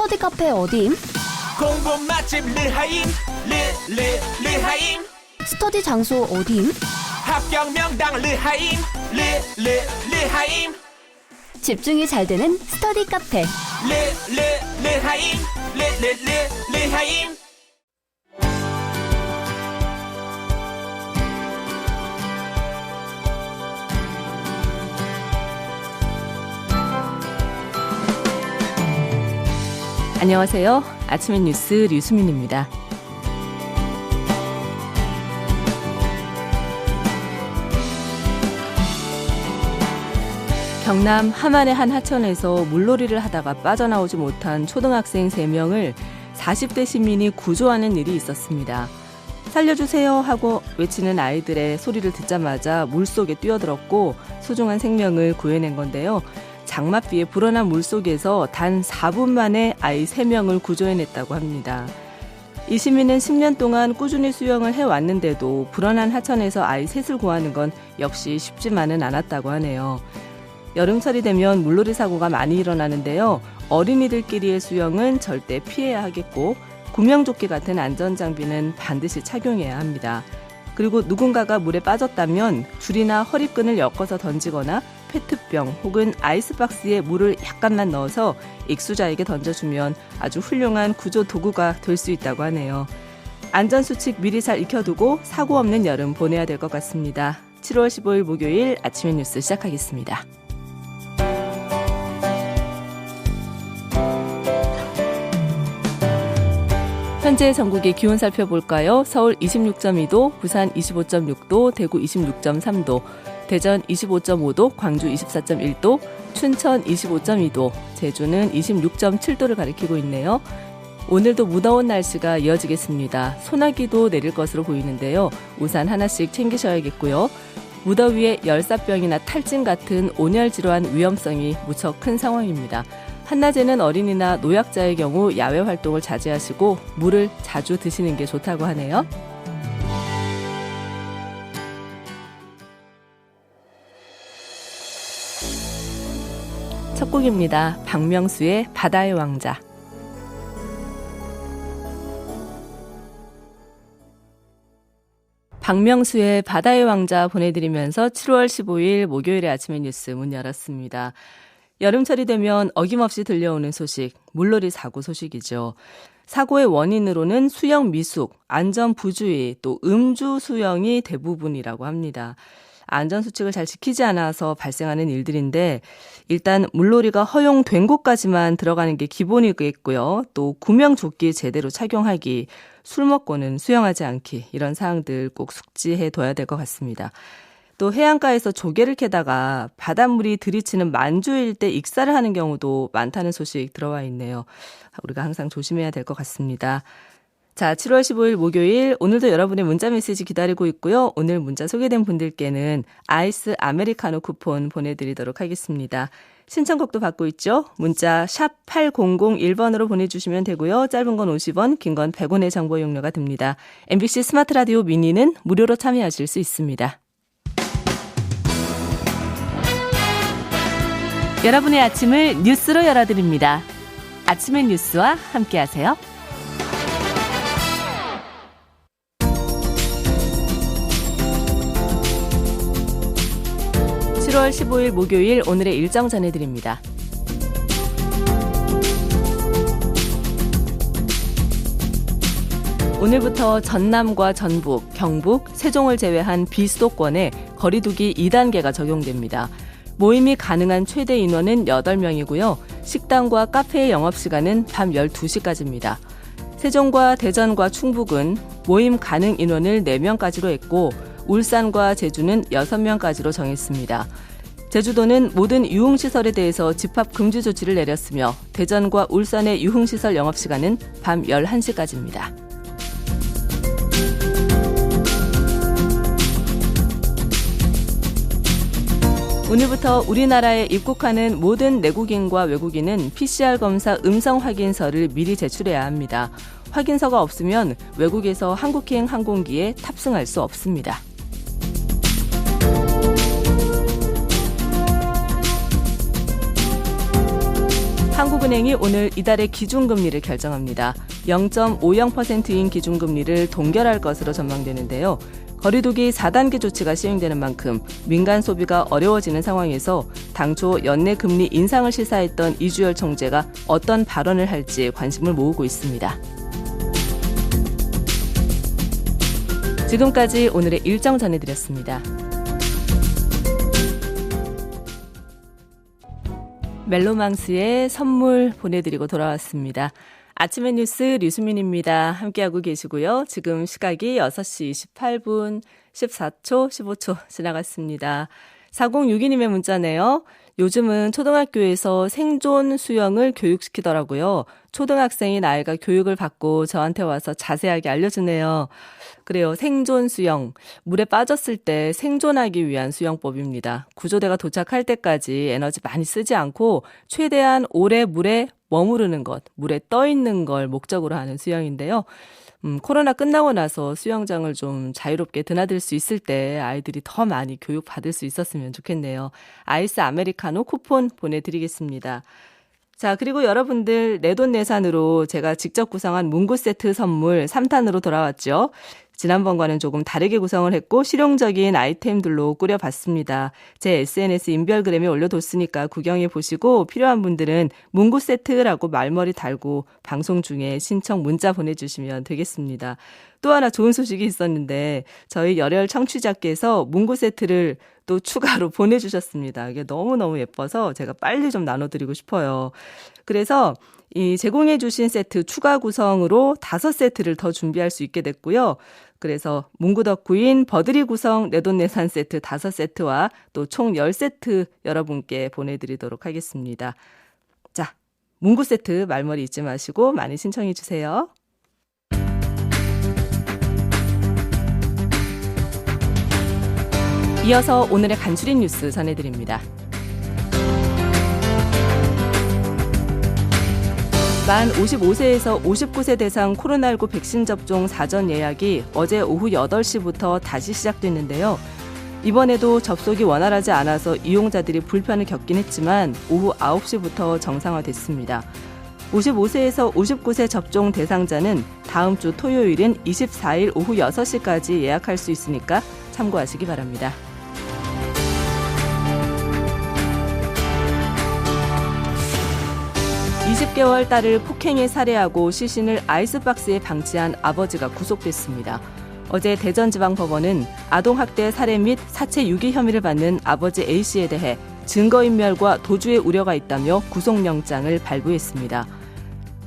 스터디 카페 어디임? 공부 맛집 르하임 르하임 스터디 장소 어디임? 합격 명당 르하임 르하임 집중이 잘 되는 스터디 카페 르하임 르하임. 안녕하세요. 아침의 뉴스 류수민입니다. 경남 함안의 한 하천에서 물놀이를 하다가 빠져나오지 못한 초등학생 3명을 40대 시민이 구조하는 일이 있었습니다. 살려주세요 하고 외치는 아이들의 소리를 듣자마자 물속에 뛰어들었고 소중한 생명을 구해낸 건데요. 장맛비에 불어난 물속에서 단 4분 만에 아이 3명을 구조해냈다고 합니다. 이 시민은 10년 동안 꾸준히 수영을 해왔는데도 불어난 하천에서 아이 셋을 구하는 건 역시 쉽지만은 않았다고 하네요. 여름철이 되면 물놀이 사고가 많이 일어나는데요. 어린이들끼리의 수영은 절대 피해야 하겠고 구명조끼 같은 안전장비는 반드시 착용해야 합니다. 그리고 누군가가 물에 빠졌다면 줄이나 허리끈을 엮어서 던지거나 페트병 혹은 아이스박스에 물을 약간만 넣어서 익수자에게 던져주면 아주 훌륭한 구조 도구가 될 수 있다고 하네요. 안전수칙 미리 잘 익혀두고 사고 없는 여름 보내야 될 것 같습니다. 7월 15일 목요일 아침의 뉴스 시작하겠습니다. 현재 전국의 기온 살펴볼까요? 서울 26.2도, 부산 25.6도, 대구 26.3도, 대전 25.5도, 광주 24.1도, 춘천 25.2도, 제주는 26.7도를 가리키고 있네요. 오늘도 무더운 날씨가 이어지겠습니다. 소나기도 내릴 것으로 보이는데요. 우산 하나씩 챙기셔야겠고요. 무더위에 열사병이나 탈진 같은 온열 질환 위험성이 무척 큰 상황입니다. 한낮에는 어린이나 노약자의 경우 야외 활동을 자제하시고 물을 자주 드시는 게 좋다고 하네요. 첫 곡입니다. 박명수의 바다의 왕자. 박명수의 바다의 왕자 보내드리면서 7월 15일 목요일의 아침의 뉴스 문 열었습니다. 여름철이 되면 어김없이 들려오는 소식, 물놀이 사고 소식이죠. 사고의 원인으로는 수영 미숙, 안전 부주의, 또 음주 수영이 대부분이라고 합니다. 안전수칙을 잘 지키지 않아서 발생하는 일들인데 일단 물놀이가 허용된 곳까지만 들어가는 게 기본이겠고요. 또 구명조끼 제대로 착용하기, 술 먹고는 수영하지 않기 이런 사항들 꼭 숙지해 둬야 될 것 같습니다. 또 해안가에서 조개를 캐다가 바닷물이 들이치는 만조일 때 익사를 하는 경우도 많다는 소식 들어와 있네요. 우리가 항상 조심해야 될 것 같습니다. 자, 7월 15일 목요일 오늘도 여러분의 문자 메시지 기다리고 있고요. 오늘 문자 소개된 분들께는 아이스 아메리카노 쿠폰 보내드리도록 하겠습니다. 신청곡도 받고 있죠. 문자 샵 8001번으로 보내주시면 되고요. 짧은 건 50원, 긴 건 100원의 정보 용료가 듭니다. MBC 스마트 라디오 미니는 무료로 참여하실 수 있습니다. 여러분의 아침을 뉴스로 열어드립니다. 아침의 뉴스와 함께하세요. 7월 15일 목요일 오늘의 일정 전해드립니다. 오늘부터 전남과 전북, 경북, 세종을 제외한 비수도권에 거리두기 2단계가 적용됩니다. 모임이 가능한 최대 인원은 8명이고요. 식당과 카페의 영업시간은 밤 12시까지입니다. 세종과 대전과 충북은 모임 가능 인원을 4명까지로 했고 울산과 제주는 6명까지로 정했습니다. 제주도는 모든 유흥시설에 대해서 집합 금지 조치를 내렸으며 대전과 울산의 유흥시설 영업시간은 밤 11시까지입니다. 오늘부터 우리나라에 입국하는 모든 내국인과 외국인은 PCR 검사 음성 확인서를 미리 제출해야 합니다. 확인서가 없으면 외국에서 한국행 항공기에 탑승할 수 없습니다. 한국은행이 오늘 이달의 기준금리를 결정합니다. 0.50%인 기준금리를 동결할 것으로 전망되는데요. 거리두기 4단계 조치가 시행되는 만큼 민간 소비가 어려워지는 상황에서 당초 연내 금리 인상을 시사했던 이주열 총재가 어떤 발언을 할지 관심을 모으고 있습니다. 지금까지 오늘의 일정 전해드렸습니다. 멜로망스의 선물 보내드리고 돌아왔습니다. 아침의 뉴스 류수민입니다. 함께하고 계시고요. 지금 시각이 6시 28분 14초, 15초 지나갔습니다. 4062님의 문자네요. 요즘은 초등학교에서 생존 수영을 교육시키더라고요. 초등학생인 아이가 교육을 받고 저한테 와서 자세하게 알려주네요. 그래요. 생존 수영. 물에 빠졌을 때 생존하기 위한 수영법입니다. 구조대가 도착할 때까지 에너지 많이 쓰지 않고 최대한 오래 물에 머무르는 것, 물에 떠 있는 걸 목적으로 하는 수영인데요. 코로나 끝나고 나서 수영장을 좀 자유롭게 드나들 수 있을 때 아이들이 더 많이 교육받을 수 있었으면 좋겠네요. 아이스 아메리카노 쿠폰 보내드리겠습니다. 자, 그리고 여러분들 내돈내산으로 제가 직접 구성한 문구 세트 선물 3탄으로 돌아왔죠. 지난번과는 조금 다르게 구성을 했고 실용적인 아이템들로 꾸려봤습니다. 제 SNS 인별그램에 올려뒀으니까 구경해 보시고 필요한 분들은 문구 세트라고 말머리 달고 방송 중에 신청 문자 보내주시면 되겠습니다. 또 하나 좋은 소식이 있었는데 저희 열혈 청취자께서 문구 세트를 또 추가로 보내주셨습니다. 이게 너무너무 예뻐서 제가 빨리 좀 나눠드리고 싶어요. 그래서 이 제공해 주신 세트 추가 구성으로 5세트를 더 준비할 수 있게 됐고요. 그래서 문구 덕후인 버드리 구성 내돈내산 세트 5세트와 또 총 10세트 여러분께 보내드리도록 하겠습니다. 자, 문구 세트 말머리 잊지 마시고 많이 신청해 주세요. 이어서 오늘의 간추린 뉴스 전해드립니다. 만 55세에서 59세 대상 코로나19 백신 접종 사전 예약이 어제 오후 8시부터 다시 시작됐는데요. 이번에도 접속이 원활하지 않아서 이용자들이 불편을 겪긴 했지만 오후 9시부터 정상화됐습니다. 55세에서 59세 접종 대상자는 다음 주 토요일인 24일 오후 6시까지 예약할 수 있으니까 참고하시기 바랍니다. 20개월 딸을 폭행해 살해하고 시신을 아이스박스에 방치한 아버지가 구속됐습니다. 어제 대전지방법원은 아동학대 살해 및 사체 유기 혐의를 받는 아버지 A씨에 대해 증거인멸과 도주의 우려가 있다며 구속영장을 발부했습니다.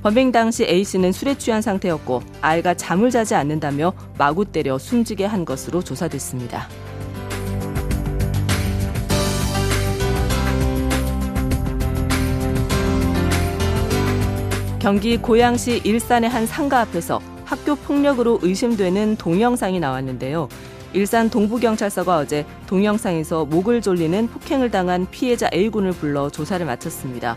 범행 당시 A씨는 술에 취한 상태였고 아이가 잠을 자지 않는다며 마구 때려 숨지게 한 것으로 조사됐습니다. 경기 고양시 일산의 한 상가 앞에서 학교 폭력으로 의심되는 동영상이 나왔는데요. 일산 동부경찰서가 어제 동영상에서 목을 졸리는 폭행을 당한 피해자 A군을 불러 조사를 마쳤습니다.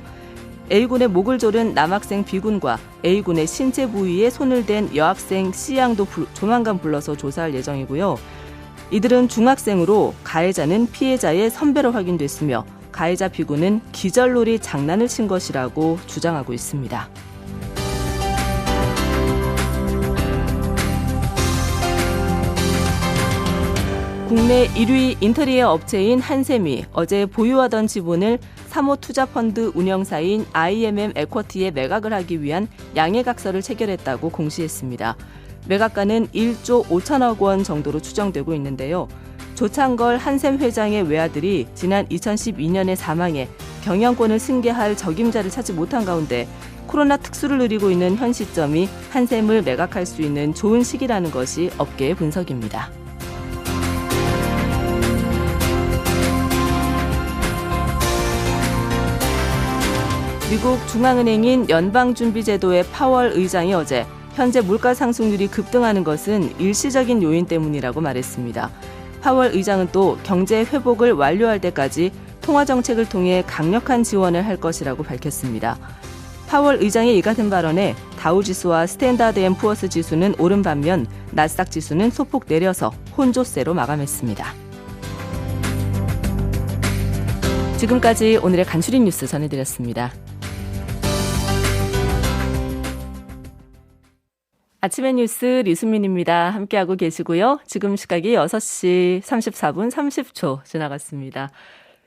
A군의 목을 조른 남학생 B군과 A군의 신체 부위에 손을 댄 여학생 C양도 조만간 불러서 조사할 예정이고요. 이들은 중학생으로 가해자는 피해자의 선배로 확인됐으며 가해자 B군은 기절놀이 장난을 친 것이라고 주장하고 있습니다. 국내 1위 인테리어 업체인 한샘이 어제 보유하던 지분을 사모투자펀드 운영사인 IMM 에쿼티에 매각을 하기 위한 양해각서를 체결했다고 공시했습니다. 매각가는 1조 5천억 원 정도로 추정되고 있는데요. 조창걸 한샘 회장의 외아들이 지난 2012년에 사망해 경영권을 승계할 적임자를 찾지 못한 가운데 코로나 특수를 누리고 있는 현 시점이 한샘을 매각할 수 있는 좋은 시기라는 것이 업계의 분석입니다. 미국 중앙은행인 연방준비제도의 파월 의장이 어제 현재 물가 상승률이 급등하는 것은 일시적인 요인 때문이라고 말했습니다. 파월 의장은 또 경제 회복을 완료할 때까지 통화정책을 통해 강력한 지원을 할 것이라고 밝혔습니다. 파월 의장의 이 같은 발언에 다우지수와 스탠다드앤푸어스 지수는 오른 반면 나스닥 지수는 소폭 내려서 혼조세로 마감했습니다. 지금까지 오늘의 간추린 뉴스 전해드렸습니다. 아침의 뉴스 류수민입니다. 함께하고 계시고요. 지금 시각이 6시 34분 30초 지나갔습니다.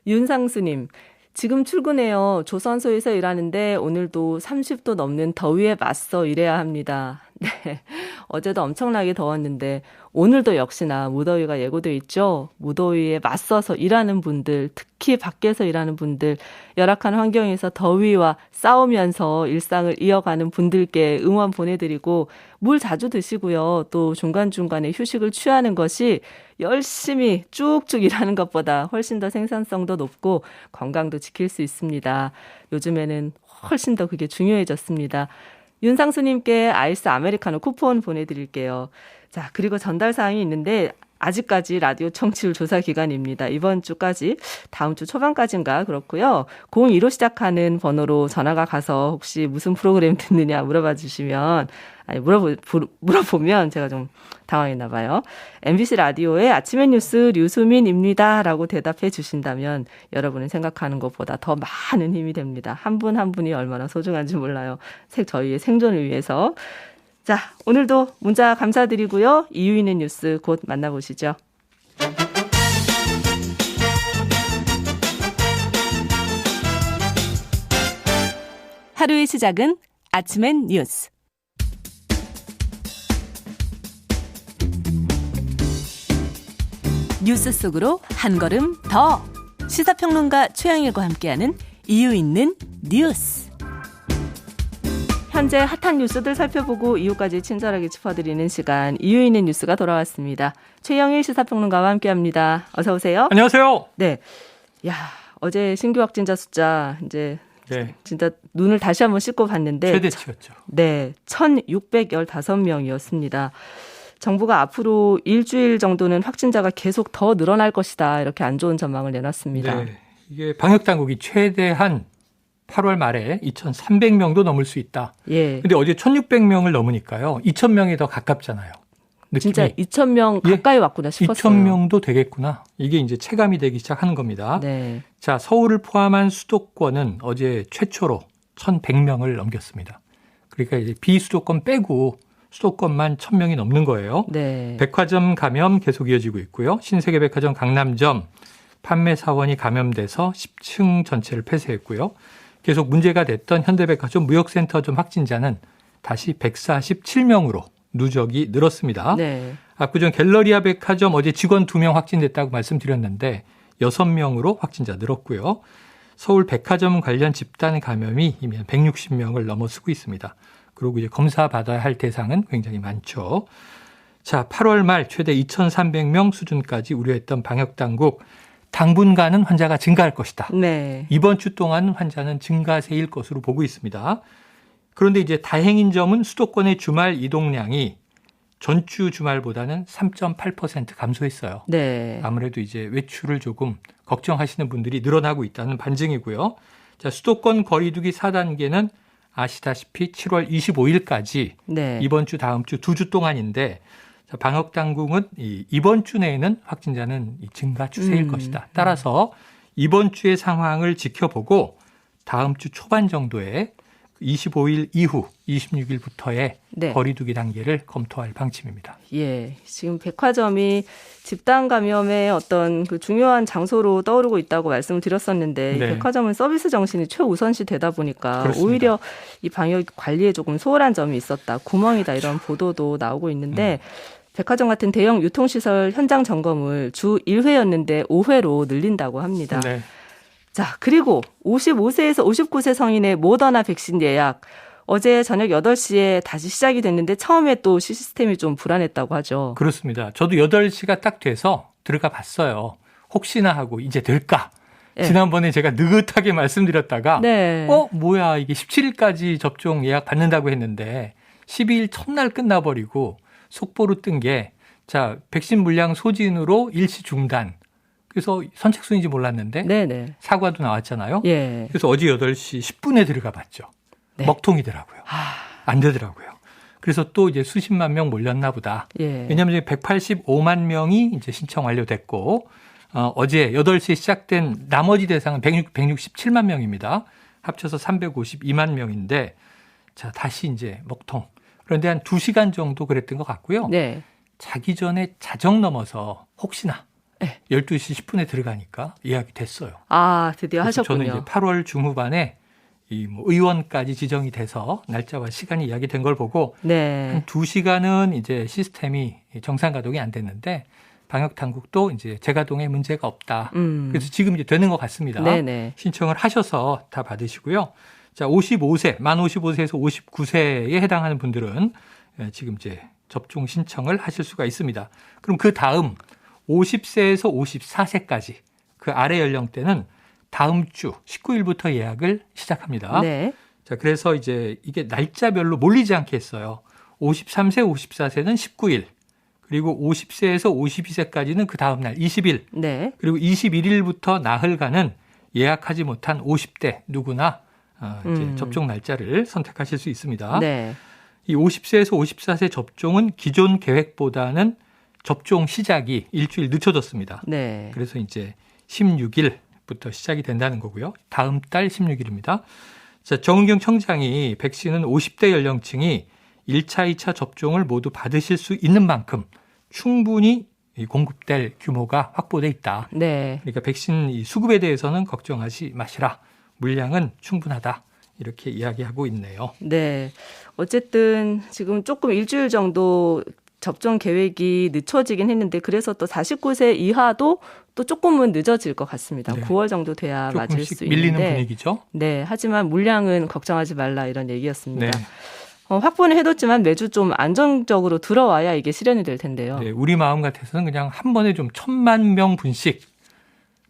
윤상수님, 지금 출근해요. 조선소에서 일하는데 오늘도 30도 넘는 더위에 맞서 일해야 합니다. 네, 어제도 엄청나게 더웠는데 오늘도 역시나 무더위가 예고돼 있죠. 무더위에 맞서서 일하는 분들, 특히 밖에서 일하는 분들, 열악한 환경에서 더위와 싸우면서 일상을 이어가는 분들께 응원 보내드리고 물 자주 드시고요. 또 중간중간에 휴식을 취하는 것이 열심히 쭉쭉 일하는 것보다 훨씬 더 생산성도 높고 건강도 지킬 수 있습니다. 요즘에는 훨씬 더 그게 중요해졌습니다. 윤상수님께 아이스 아메리카노 쿠폰 보내드릴게요. 자, 그리고 전달 사항이 있는데 아직까지 라디오 청취율 조사 기간입니다. 이번 주까지, 다음 주 초반까지인가 그렇고요. 02로 시작하는 번호로 전화가 가서 혹시 무슨 프로그램 듣느냐 물어봐 주시면, 물어보면 제가 좀 당황했나 봐요. MBC 라디오의 아침의 뉴스 류수민입니다 라고 대답해 주신다면 여러분이 생각하는 것보다 더 많은 힘이 됩니다. 한 분 한 분이 얼마나 소중한지 몰라요. 저희의 생존을 위해서. 자, 오늘도 문자 감사드리고요. 이유 있는 뉴스 곧 만나보시죠. 하루의 시작은 아침엔 뉴스. 뉴스 속으로 한 걸음 더. 시사평론가 최영일과 함께하는 이유 있는 뉴스. 현재 핫한 뉴스들 살펴보고 이유까지 친절하게 짚어드리는 시간, 이유 있는 뉴스가 돌아왔습니다. 최영일 시사평론가와 함께합니다. 어서 오세요. 안녕하세요. 네, 야, 어제 신규 확진자 숫자 이제 네. 진짜 눈을 다시 한번 씻고 봤는데 최대치였죠. 네, 1,615명이었습니다. 정부가 앞으로 일주일 정도는 확진자가 계속 더 늘어날 것이다, 이렇게 안 좋은 전망을 내놨습니다. 네. 이게 방역당국이 최대한 8월 말에 2,300명도 넘을 수 있다. 예. 근데 어제 1,600명을 넘으니까요. 2,000명이 더 가깝잖아요. 느낌이. 진짜 2,000명 가까이 왔구나 싶었어요. 2,000명도 되겠구나. 이게 이제 체감이 되기 시작하는 겁니다. 네. 자, 서울을 포함한 수도권은 어제 최초로 1,100명을 넘겼습니다. 그러니까 이제 비수도권 빼고 수도권만 1,000명이 넘는 거예요. 네. 백화점 감염 계속 이어지고 있고요. 신세계백화점 강남점 판매 사원이 감염돼서 10층 전체를 폐쇄했고요. 계속 문제가 됐던 현대백화점 무역센터점 확진자는 다시 147명으로 누적이 늘었습니다. 네. 압구정 갤러리아 백화점 어제 직원 2명 확진됐다고 말씀드렸는데 6명으로 확진자 늘었고요. 서울 백화점 관련 집단 감염이 이미 160명을 넘어서고 있습니다. 그리고 이제 검사 받아야 할 대상은 굉장히 많죠. 자, 8월 말 최대 2,300명 수준까지 우려했던 방역당국, 당분간은 환자가 증가할 것이다. 네. 이번 주 동안 환자는 증가세일 것으로 보고 있습니다. 그런데 이제 다행인 점은 수도권의 주말 이동량이 전주 주말보다는 3.8% 감소했어요. 네. 아무래도 이제 외출을 조금 걱정하시는 분들이 늘어나고 있다는 반증이고요. 자, 수도권 거리두기 4단계는 아시다시피 7월 25일까지 네. 이번 주 다음 주 2주 동안인데, 자, 방역당국은 이번 주 내에는 확진자는 증가 추세일 것이다. 따라서 이번 주의 상황을 지켜보고 다음 주 초반 정도에 25일 이후 26일부터의 네. 거리두기 단계를 검토할 방침입니다. 예. 지금 백화점이 집단 감염의 어떤 그 중요한 장소로 떠오르고 있다고 말씀을 드렸었는데, 네. 백화점은 서비스 정신이 최우선시 되다 보니까 그렇습니다. 오히려 이 방역 관리에 조금 소홀한 점이 있었다, 구멍이다, 이런 보도도 나오고 있는데, 백화점 같은 대형 유통시설 현장 점검을 주 1회였는데 5회로 늘린다고 합니다. 네. 자, 그리고 55세에서 59세 성인의 모더나 백신 예약, 어제 저녁 8시에 다시 시작이 됐는데 처음에 또 시스템이 좀 불안했다고 하죠. 그렇습니다. 저도 8시가 딱 돼서 들어가 봤어요. 혹시나 하고 이제 될까? 네. 지난번에 제가 느긋하게 말씀드렸다가 네. 뭐야, 이게 17일까지 접종 예약 받는다고 했는데 12일 첫날 끝나버리고 속보로 뜬 게, 자, 백신 물량 소진으로 일시 중단. 그래서 선착순인지 몰랐는데 네네. 사과도 나왔잖아요. 예. 그래서 어제 8시 10분에 들어가 봤죠. 네. 먹통이더라고요. 안 되더라고요. 그래서 또 이제 수십만 명 몰렸나 보다. 예. 왜냐하면 이제 185만 명이 이제 신청 완료됐고, 어제 8시에 시작된 나머지 대상은 167만 명입니다. 합쳐서 352만 명인데, 자, 다시 이제 먹통. 그런데 한 2시간 정도 그랬던 것 같고요. 네. 자기 전에 자정 넘어서 혹시나 네. 12시 10분에 들어가니까 예약이 됐어요. 아, 드디어 그래서 하셨군요. 저는 이제 8월 중후반에 이 뭐 의원까지 지정이 돼서 날짜와 시간이 이야기된 걸 보고 네. 한 2시간은 이제 시스템이 정상 가동이 안 됐는데 방역 당국도 이제 재가동에 문제가 없다. 그래서 지금 이제 되는 것 같습니다. 네네. 신청을 하셔서 다 받으시고요. 자, 55세, 만 55세에서 59세에 해당하는 분들은 지금 이제 접종 신청을 하실 수가 있습니다. 그럼 그 다음 50세에서 54세까지 그 아래 연령대는 다음 주 19일부터 예약을 시작합니다. 네. 자, 그래서 이제 이게 날짜별로 몰리지 않게 했어요. 53세, 54세는 19일, 그리고 50세에서 52세까지는 그 다음 날 20일, 네. 그리고 21일부터 나흘간은 예약하지 못한 50대 누구나 이제 접종 날짜를 선택하실 수 있습니다. 네. 이 50세에서 54세 접종은 기존 계획보다는 접종 시작이 일주일 늦춰졌습니다. 네. 그래서 이제 16일부터 시작이 된다는 거고요. 다음 달 16일입니다. 자, 정은경 청장이 백신은 50대 연령층이 1차, 2차 접종을 모두 받으실 수 있는 만큼 충분히 공급될 규모가 확보돼 있다. 네. 그러니까 백신 이 수급에 대해서는 걱정하지 마시라. 물량은 충분하다. 이렇게 이야기하고 있네요. 네. 어쨌든 지금 조금 일주일 정도 접종 계획이 늦춰지긴 했는데 그래서 또 49세 이하도 또 조금은 늦어질 것 같습니다. 네. 9월 정도 돼야 맞을 수 조금씩 밀리는 있는데. 분위기죠. 네. 하지만 물량은 걱정하지 말라 이런 얘기였습니다. 네. 확보는 해뒀지만 매주 좀 안정적으로 들어와야 이게 실현이 될 텐데요. 네, 우리 마음 같아서는 그냥 한 번에 좀 1,000만 명 분씩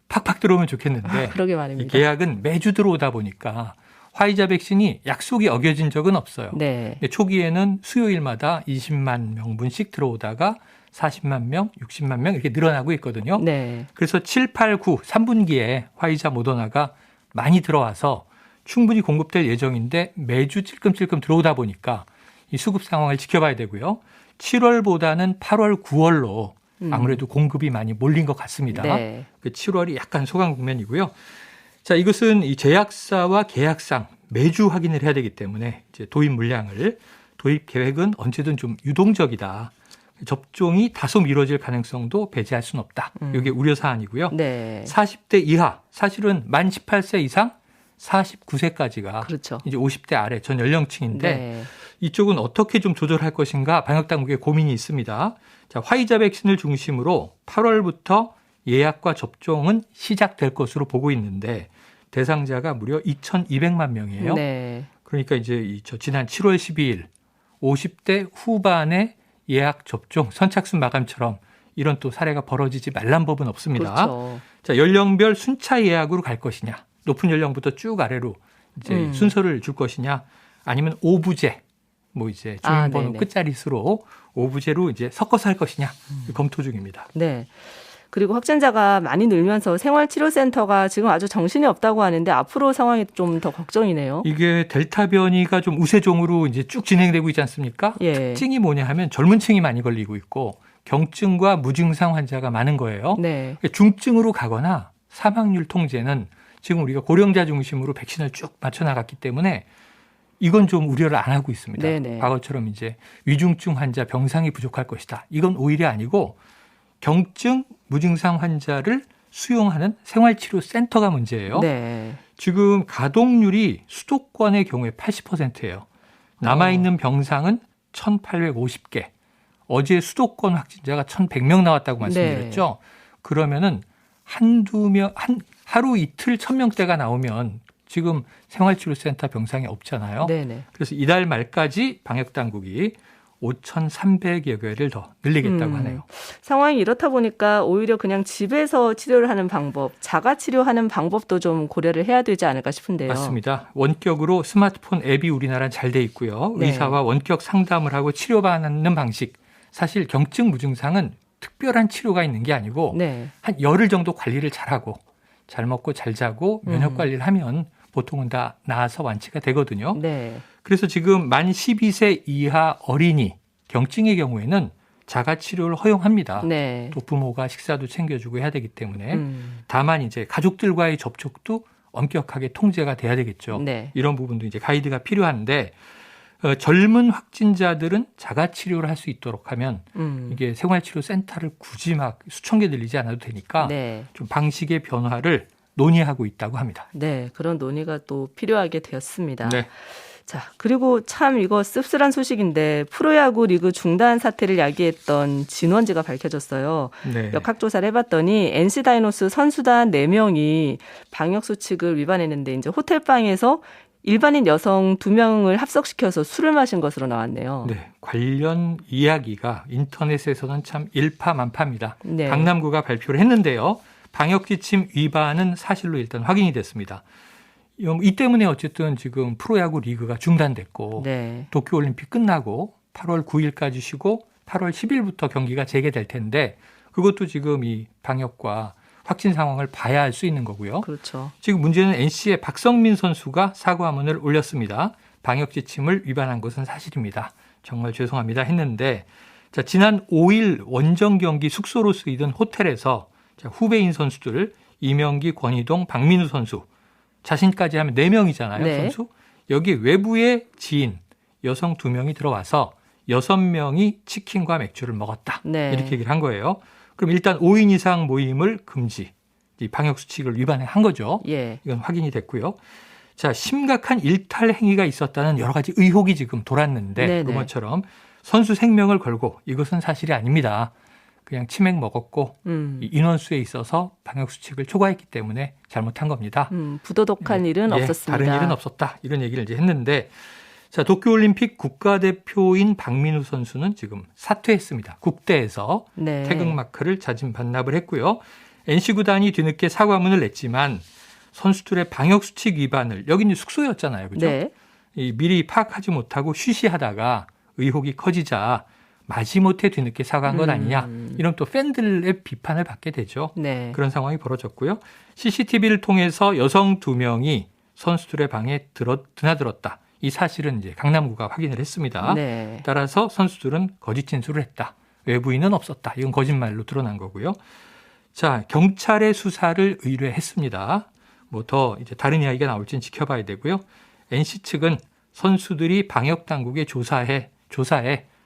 팍팍 들어오면 좋겠는데 그러게 이 말입니다. 계약은 매주 들어오다 보니까 화이자 백신이 약속이 어겨진 적은 없어요. 네. 초기에는 수요일마다 20만 명분씩 들어오다가 40만 명, 60만 명 이렇게 늘어나고 있거든요. 네. 그래서 7, 8, 9, 3분기에 화이자 모더나가 많이 들어와서 충분히 공급될 예정인데 매주 찔끔찔끔 들어오다 보니까 이 수급 상황을 지켜봐야 되고요. 7월보다는 8월, 9월로 아무래도 공급이 많이 몰린 것 같습니다. 네. 그 7월이 약간 소강 국면이고요. 자, 이것은 이 제약사와 계약상 매주 확인을 해야 되기 때문에 이제 도입 물량을 도입 계획은 언제든 좀 유동적이다. 접종이 다소 미뤄질 가능성도 배제할 수는 없다. 이게 우려 사안이고요. 네. 40대 이하, 사실은 만 18세 이상 49세까지가 그렇죠. 이제 50대 아래 전 연령층인데 네. 이쪽은 어떻게 좀 조절할 것인가 방역 당국의 고민이 있습니다. 자, 화이자 백신을 중심으로 8월부터 예약과 접종은 시작될 것으로 보고 있는데 대상자가 무려 2,200만 명이에요. 네. 그러니까 이제 지난 7월 12일 50대 후반의 예약 접종 선착순 마감처럼 이런 또 사례가 벌어지지 말란 법은 없습니다. 그렇죠. 자, 연령별 순차 예약으로 갈 것이냐, 높은 연령부터 쭉 아래로 이제 순서를 줄 것이냐, 아니면 오부제, 뭐 이제 주민번호 네네. 끝자릿수로 오부제로 이제 섞어서 할 것이냐 검토 중입니다. 네. 그리고 확진자가 많이 늘면서 생활치료센터가 지금 아주 정신이 없다고 하는데 앞으로 상황이 좀 더 걱정이네요. 이게 델타 변이가 좀 우세종으로 이제 쭉 진행되고 있지 않습니까? 예. 특징이 뭐냐 하면 젊은 층이 많이 걸리고 있고 경증과 무증상 환자가 많은 거예요. 네. 중증으로 가거나 사망률 통제는 지금 우리가 고령자 중심으로 백신을 쭉 맞춰 나갔기 때문에 이건 좀 우려를 안 하고 있습니다. 네네. 과거처럼 이제 위중증 환자 병상이 부족할 것이다. 이건 오히려 아니고 경증, 무증상 환자를 수용하는 생활치료센터가 문제예요. 네. 지금 가동률이 수도권의 경우에 80%예요. 남아있는 병상은 1,850개. 어제 수도권 확진자가 1,100명 나왔다고 말씀드렸죠. 그러면은 한두 명, 하루 이틀 1,000명대가 나오면 지금 생활치료센터 병상이 없잖아요. 네네. 그래서 이달 말까지 방역당국이 5,300여 개를 더 늘리겠다고 하네요. 상황이 이렇다 보니까 오히려 그냥 집에서 치료를 하는 방법, 자가 치료하는 방법도 좀 고려를 해야 되지 않을까 싶은데요. 맞습니다. 원격으로 스마트폰 앱이 우리나라는 잘 돼 있고요. 네. 의사와 원격 상담을 하고 치료받는 방식. 사실 경증 무증상은 특별한 치료가 있는 게 아니고 네. 한 열흘 정도 관리를 잘하고 잘 먹고 잘 자고 면역 관리를 하면 보통은 다 나아서 완치가 되거든요. 네. 그래서 지금 만 12세 이하 어린이 경증의 경우에는 자가치료를 허용합니다. 네. 또 부모가 식사도 챙겨주고 해야 되기 때문에 다만 이제 가족들과의 접촉도 엄격하게 통제가 돼야 되겠죠. 네. 이런 부분도 이제 가이드가 필요한데 젊은 확진자들은 자가치료를 할 수 있도록 하면 이게 생활치료센터를 굳이 막 수천 개 들리지 않아도 되니까 네. 좀 방식의 변화를 논의하고 있다고 합니다. 네, 그런 논의가 또 필요하게 되었습니다. 네. 자, 그리고 참 이거 씁쓸한 소식인데 프로야구 리그 중단 사태를 야기했던 진원지가 밝혀졌어요. 네. 역학조사를 해봤더니 NC 다이노스 선수단 4명이 방역수칙을 위반했는데 이제 호텔방에서 일반인 여성 2명을 합석시켜서 술을 마신 것으로 나왔네요. 네, 관련 이야기가 인터넷에서는 참 일파만파입니다. 네. 강남구가 발표를 했는데요. 방역지침 위반은 사실로 일단 확인이 됐습니다. 이 때문에 어쨌든 지금 프로야구 리그가 중단됐고 네. 도쿄올림픽 끝나고 8월 9일까지 쉬고 8월 10일부터 경기가 재개될 텐데 그것도 지금 이 방역과 확진 상황을 봐야 할 수 있는 거고요. 그렇죠. 지금 문제는 NC의 박성민 선수가 사과문을 올렸습니다. 방역 지침을 위반한 것은 사실입니다. 정말 죄송합니다 했는데 자, 지난 5일 원정 경기 숙소로 쓰이던 호텔에서 자, 후배인 선수들 이명기, 권희동, 박민우 선수 자신까지 하면 4명이잖아요. 네. 선수. 여기 외부의 지인 여성 2명이 들어와서 6명이 치킨과 맥주를 먹었다. 네. 이렇게 얘기를 한 거예요. 그럼 일단 5인 이상 모임을 금지. 이 방역수칙을 위반한 거죠. 예. 이건 확인이 됐고요. 자, 심각한 일탈 행위가 있었다는 여러 가지 의혹이 지금 돌았는데 네네. 루머처럼 선수 생명을 걸고 이것은 사실이 아닙니다. 그냥 치맥 먹었고 이 인원수에 있어서 방역수칙을 초과했기 때문에 잘못한 겁니다. 부도덕한 일은 예, 없었습니다. 다른 일은 없었다. 이런 얘기를 이제 했는데 자, 도쿄올림픽 국가대표인 박민우 선수는 지금 사퇴했습니다. 국대에서 네. 태극마크를 자진 반납을 했고요. NC 구단이 뒤늦게 사과문을 냈지만 선수들의 방역수칙 위반을 여기 이제 숙소였잖아요. 그렇죠? 네. 미리 파악하지 못하고 쉬쉬하다가 의혹이 커지자 마지못해 뒤늦게 사과한 것 아니냐. 이런 또 팬들의 비판을 받게 되죠. 네. 그런 상황이 벌어졌고요. CCTV를 통해서 여성 2명이 선수들의 방에 드나들었다. 이 사실은 이제 강남구가 확인을 했습니다. 네. 따라서 선수들은 거짓 진술을 했다. 외부인은 없었다. 이건 거짓말로 드러난 거고요. 자, 경찰의 수사를 의뢰했습니다. 뭐 더 이제 다른 이야기가 나올지는 지켜봐야 되고요. NC 측은 선수들이 방역 당국의 조사에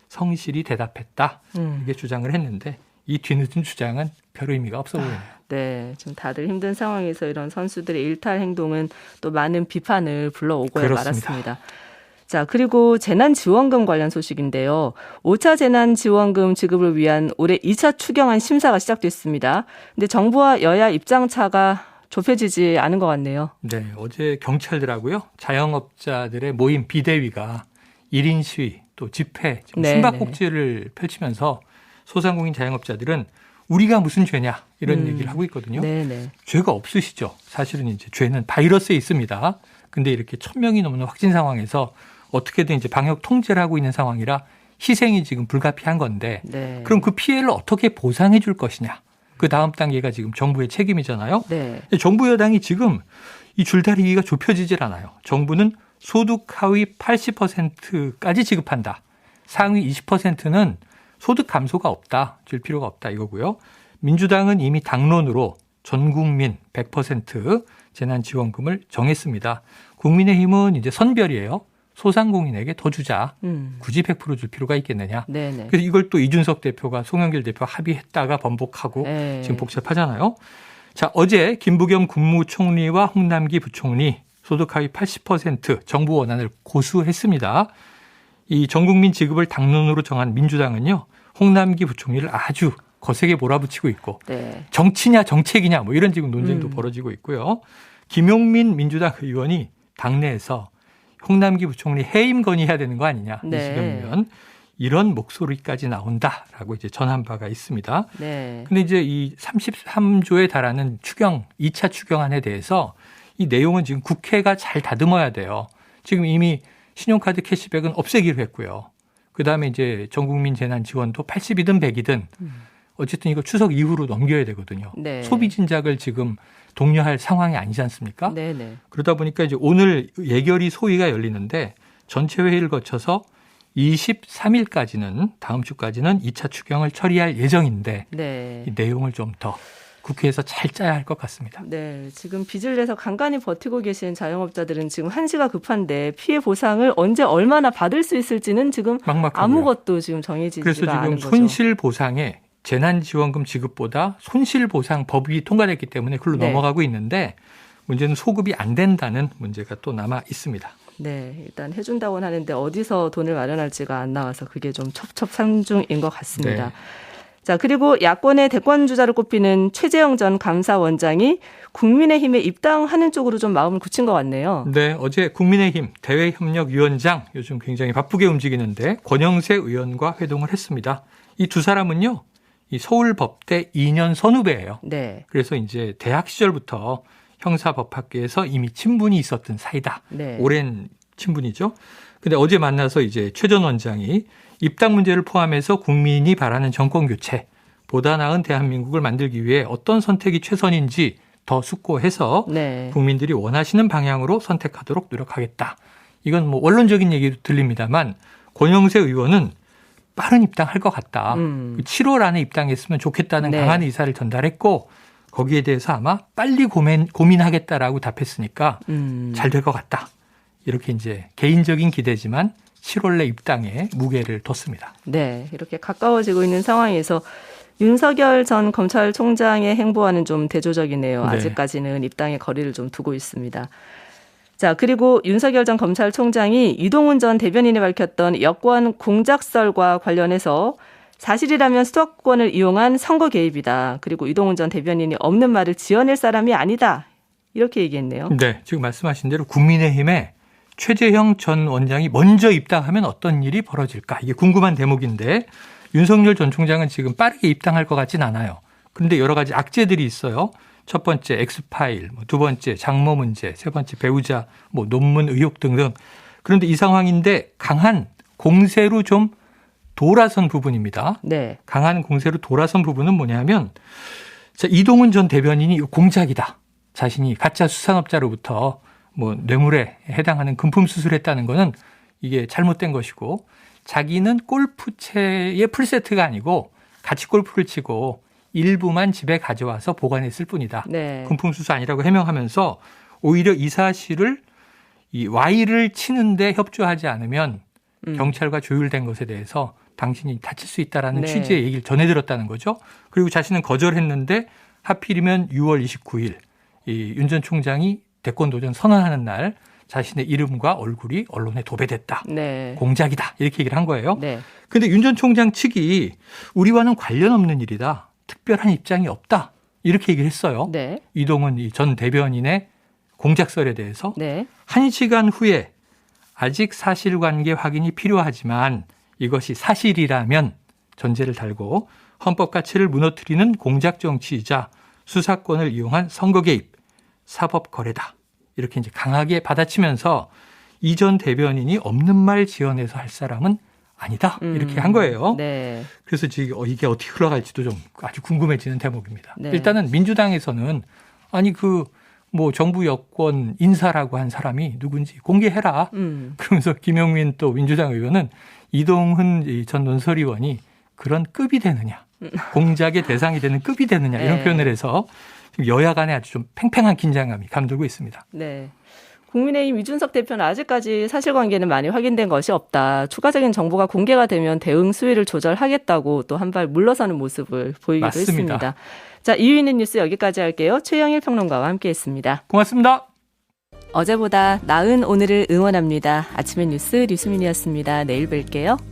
성실히 대답했다. 이게 주장을 했는데 이 뒤늦은 주장은 별 의미가 없어 보입니다. 네, 지금 다들 힘든 상황에서 이런 선수들의 일탈 행동은 또 많은 비판을 불러오고야 그렇습니다. 말았습니다. 자, 그리고 재난지원금 관련 소식인데요. 5차 재난지원금 지급을 위한 올해 2차 추경안 심사가 시작됐습니다. 근데 정부와 여야 입장차가 좁혀지지 않은 것 같네요. 네, 어제 경찰들하고요. 자영업자들의 모임 비대위가 1인 시위 또 집회, 네, 숨바꼭질을 펼치면서 소상공인 자영업자들은 우리가 무슨 죄냐 이런 얘기를 하고 있거든요. 네네. 죄가 없으시죠. 사실은 이제 죄는 바이러스에 있습니다. 근데 이렇게 1,000명이 넘는 확진 상황에서 어떻게든 이제 방역 통제를 하고 있는 상황이라 희생이 지금 불가피한 건데 네. 그럼 그 피해를 어떻게 보상해 줄 것이냐. 그 다음 단계가 지금 정부의 책임이잖아요. 네. 정부 여당이 지금 이 줄다리기가 좁혀지질 않아요. 정부는 소득 하위 80%까지 지급한다. 상위 20%는 소득 감소가 없다. 줄 필요가 없다 이거고요. 민주당은 이미 당론으로 전 국민 100% 재난지원금을 정했습니다. 국민의힘은 이제 선별이에요. 소상공인에게 더 주자. 굳이 100% 줄 필요가 있겠느냐. 네네. 그래서 이걸 또 이준석 대표가 송영길 대표 합의했다가 번복하고 네. 지금 복잡하잖아요. 자, 어제 김부겸 국무총리와 홍남기 부총리 소득 하위 80% 정부 원안을 고수했습니다. 이 전국민 지급을 당론으로 정한 민주당은요. 홍남기 부총리를 아주 거세게 몰아붙이고 있고 네. 정치냐 정책이냐 뭐 이런 지금 논쟁도 벌어지고 있고요. 김용민 민주당 의원이 당내에서 홍남기 부총리 해임 건의해야 되는 거 아니냐. 네. 이 시간이면 이런 목소리까지 나온다라고 이제 전한 바가 있습니다. 네. 근데 이제 이 33조에 달하는 추경, 2차 추경안에 대해서 이 내용은 지금 국회가 잘 다듬어야 돼요. 지금 이미 신용카드 캐시백은 없애기로 했고요. 그다음에 이제 전국민 재난지원도 80이든 100이든 어쨌든 이거 추석 이후로 넘겨야 되거든요. 네. 소비 진작을 지금 독려할 상황이 아니지 않습니까? 네네. 그러다 보니까 이제 오늘 예결위 소위가 열리는데 전체 회의를 거쳐서 23일까지는 다음 주까지는 2차 추경을 처리할 예정인데 네. 이 내용을 좀 더 국회에서 잘 짜야 할 것 같습니다. 네, 지금 빚을 내서 간간히 버티고 계신 자영업자들은 지금 한시가 급한데 피해 보상을 언제 얼마나 받을 수 있을지는 지금 막막하고요. 아무것도 지금 정해지지가 그래서 지금 않은 거죠. 손실보상에 재난지원금 지급보다 손실보상법이 통과됐기 때문에 그걸로 네. 넘어가고 있는데 문제는 소급이 안 된다는 문제가 또 남아 있습니다. 네, 일단 해준다고는 하는데 어디서 돈을 마련할지가 안 나와서 그게 좀 첩첩산중인 것 같습니다. 네. 자, 그리고 야권의 대권주자로 꼽히는 최재형 전 감사원장이 국민의힘에 입당하는 쪽으로 좀 마음을 굳힌 것 같네요. 네, 어제 국민의힘 대외협력위원장 요즘 굉장히 바쁘게 움직이는데 권영세 의원과 회동을 했습니다. 이 두 사람은요, 이 서울법대 2년 선후배예요. 네. 그래서 이제 대학 시절부터 형사법학계에서 이미 친분이 있었던 사이다. 네. 오랜 친분이죠. 근데 어제 만나서 이제 최 전 원장이 입당 문제를 포함해서 국민이 바라는 정권 교체, 보다 나은 대한민국을 만들기 위해 어떤 선택이 최선인지 더 숙고해서 네. 국민들이 원하시는 방향으로 선택하도록 노력하겠다. 이건 뭐 원론적인 얘기도 들립니다만 권영세 의원은 빠른 입당할 것 같다. 7월 안에 입당했으면 좋겠다는 네. 강한 의사를 전달했고 거기에 대해서 아마 빨리 고민하겠다라고 답했으니까 잘 될 것 같다. 이렇게 이제 개인적인 기대지만 7월 내 입당에 무게를 뒀습니다. 네, 이렇게 가까워지고 있는 상황에서 윤석열 전 검찰총장의 행보와는 좀 대조적이네요. 네. 아직까지는 입당의 거리를 좀 두고 있습니다. 자, 그리고 윤석열 전 검찰총장이 이동훈 전 대변인이 밝혔던 여권 공작설과 관련해서 사실이라면 수도권을 이용한 선거 개입이다. 그리고 이동훈 전 대변인이 없는 말을 지어낼 사람이 아니다. 이렇게 얘기했네요. 네, 지금 말씀하신 대로 국민의힘에 최재형 전 원장이 먼저 입당하면 어떤 일이 벌어질까? 이게 궁금한 대목인데 윤석열 전 총장은 지금 빠르게 입당할 것 같진 않아요. 그런데 여러 가지 악재들이 있어요. 첫 번째 엑스파일, 두 번째 장모 문제, 세 번째 배우자 논문 의혹 등등. 그런데 이 상황인데 강한 공세로 좀 돌아선 부분입니다. 네. 강한 공세로 돌아선 부분은 뭐냐면 자, 이동훈 전 대변인이 공작이다. 자신이 가짜 수산업자로부터 뇌물에 해당하는 금품 수수했다는 거는 이게 잘못된 것이고 자기는 골프채의 풀세트가 아니고 같이 골프를 치고 일부만 집에 가져와서 보관했을 뿐이다. 네. 금품 수수 아니라고 해명하면서 오히려 이 사실을 이 Y를 치는데 협조하지 않으면 경찰과 조율된 것에 대해서 당신이 다칠 수 있다라는 네. 취지의 얘기를 전해들었다는 거죠. 그리고 자신은 거절했는데 하필이면 6월 29일 이 윤 전 총장이 대권 도전 선언하는 날 자신의 이름과 얼굴이 언론에 도배됐다. 네. 공작이다. 이렇게 얘기를 한 거예요. 네. 그런데 윤 전 총장 측이 우리와는 관련 없는 일이다. 특별한 입장이 없다. 이렇게 얘기를 했어요. 네. 이동훈 전 대변인의 공작설에 대해서 네. 1시간 후에 아직 사실관계 확인이 필요하지만 이것이 사실이라면 전제를 달고 헌법 가치를 무너뜨리는 공작 정치이자 수사권을 이용한 선거 개입, 사법 거래다. 이렇게 이제 강하게 받아치면서 이 전 대변인이 없는 말 지어내서 할 사람은 아니다. 이렇게 한 거예요. 네. 그래서 지금 이게 어떻게 흘러갈지도 좀 아주 궁금해지는 대목입니다. 네. 일단은 민주당에서는 아니 정부 여권 인사라고 한 사람이 누군지 공개해라. 그러면서 김용민 또 민주당 의원은 이동훈 전 논설위원이 그런 급이 되느냐. 공작의 대상이 되는 급이 되느냐. 이런 네. 표현을 해서 지금 여야 간에 아주 좀 팽팽한 긴장감이 감돌고 있습니다. 네. 국민의힘 이준석 대표는 아직까지 사실관계는 많이 확인된 것이 없다. 추가적인 정보가 공개가 되면 대응 수위를 조절하겠다고 또 한 발 물러서는 모습을 보이기도 맞습니다. 했습니다. 자, 이유 있는 뉴스 여기까지 할게요. 최영일 평론가와 함께했습니다. 고맙습니다. 어제보다 나은 오늘을 응원합니다. 아침의 뉴스 류수민이었습니다. 내일 뵐게요.